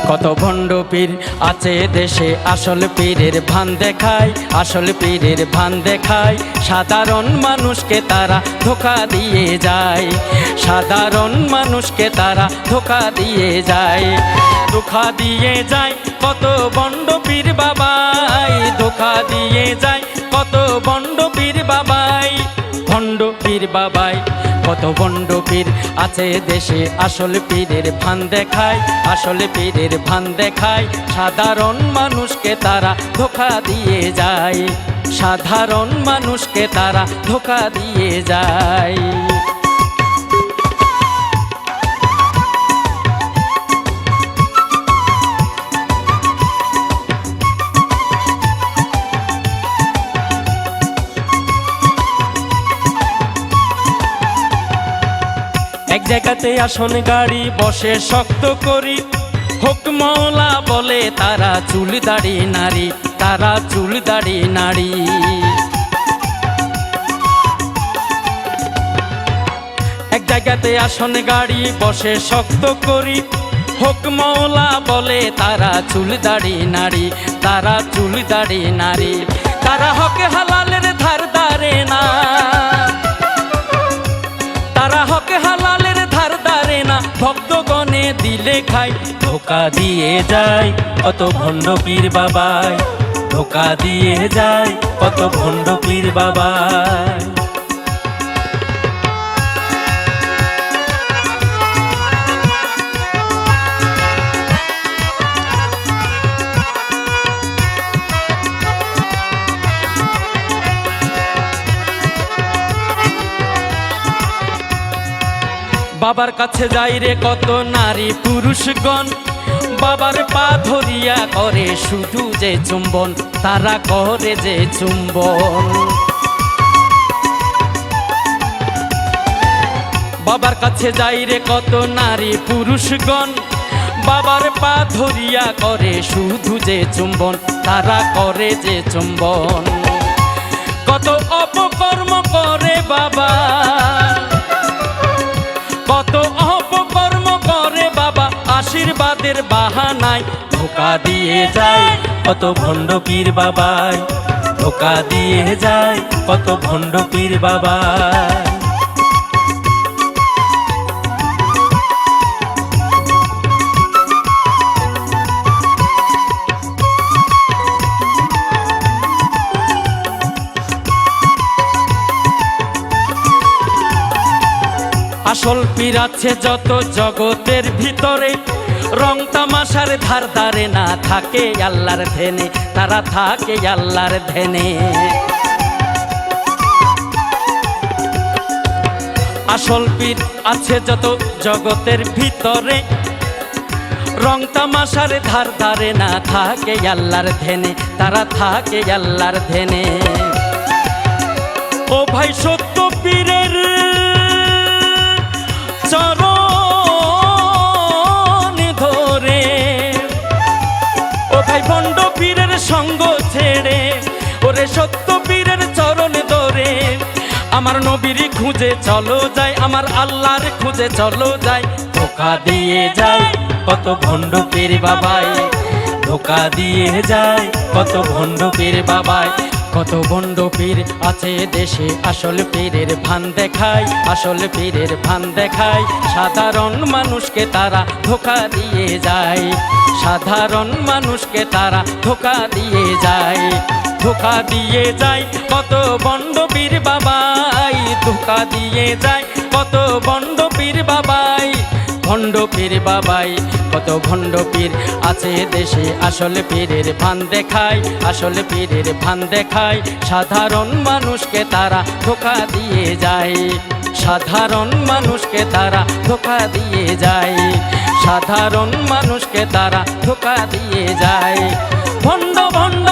কত ভণ্ড পীর আছে দেশে, আসল পীরের ভান দেখায়, আসল পীরের ভান দেখায়। সাধারণ মানুষকে তারা ধোঁকা দিয়ে যায়, সাধারণ মানুষকে তারা ধোঁকা দিয়ে যায়, ধোঁকা দিয়ে যায়। কত ভণ্ড পীর বাবাই, ধোঁকা দিয়ে যায় কত ভণ্ড পীর বাবাই, ভণ্ড পীর বাবাই। কত ভণ্ড পীর আছে দেশে, আসল পীরের ভান দেখায়, আসল পীরের ভান দেখায়। সাধারণ মানুষকে তারা ধোঁকা দিয়ে যায়, সাধারণ মানুষকে তারা ধোঁকা দিয়ে যায়। এক জায়গাতে আসন গাড়ি বসে শক্ত করি, হোক মওলা বলে তারা চুল দাড়ি নারী, তারা চুল দাড়ি নারী। এক জায়গাতে আসন গাড়ি বসে শক্ত করি, হোক মওলা বলে তারা চুল দাড়ি নারী, তারা চুল দাড়ি নারী। তারা হকে হালালের ধার ধারে না, তারা হকে হালালের ধার ধারে না, ভক্তগণে দিলে খাই, ধোঁকা দিয়ে যায় কত ভণ্ড পীর বাবাই, ধোঁকা দিয়ে যায় কত ভণ্ড পীর বাবাই। বাবার কাছে যাই রে কত নারী পুরুষগণ, বাবার পা ধরিয়া করে শুধু যে চুম্বন, তারা করে যে চুম্বন। বাবার কাছে যাই রে কত নারী পুরুষগণ, বাবার পা ধরিয়া করে শুধু যে চুম্বন, তারা করে যে চুম্বন। কত অপকর্ম করে বাবা, কত অপকর্ম করে বাবা, আশীর্বাদের বাহানায় ধোঁকা দিয়ে যায় কত ভণ্ড পীর বাবাই, ধোঁকা দিয়ে যায় কত ভণ্ড পীর বাবাই। আসল পীর আছে যত জগতের ভিতরে, রং তামাশার ধার ধারে না, থাকে আল্লাহর ধ্যানে, তারা থাকে আল্লাহর ধ্যানে। আসল পীর আছে যত জগতের ভিতরে, রং তামাশার ধার ধারে না, থাকে আল্লাহর ধ্যানে, তারা থাকে আল্লাহর ধ্যানে। ও ভাই সত্য পীরের চরণ ধরে, ও ভাই ভণ্ড পীরের সঙ্গ ছেড়ে, ওরে সত্য পীরের চরণ ধরে, আমার নবীর খুঁজে চলো যায়, আমার আল্লাহর খুঁজে চলো যায়। ধোঁকা দিয়ে যায় কত ভণ্ড পীর বাবাই, ধোঁকা দিয়ে যায় কত ভণ্ড পীর বাবাই। কত ভণ্ড পীর আছে দেশে, আসল পীরের ভান দেখায়, আসল পীরের ভান দেখায়। সাধারণ মানুষকে তারা ধোঁকা দিয়ে যায়, সাধারণ মানুষকে তারা ধোঁকা দিয়ে যায়, ধোঁকা দিয়ে যায় কত ভণ্ড পীর বাবাই, ধোঁকা দিয়ে যায় কত ভণ্ড পীর বাবাই, ভণ্ড পীর বাবাই। কত ভণ্ড পীর আছে দেশে, আসল পীরের ভান দেখায়, আসল পীরের ভান দেখায়। সাধারণ মানুষকে তারা ধোঁকা দিয়ে যায়, সাধারণ মানুষকে তারা ধোঁকা দিয়ে যায়, সাধারণ মানুষকে তারা ধোঁকা দিয়ে যায়। ভণ্ড ভণ্ড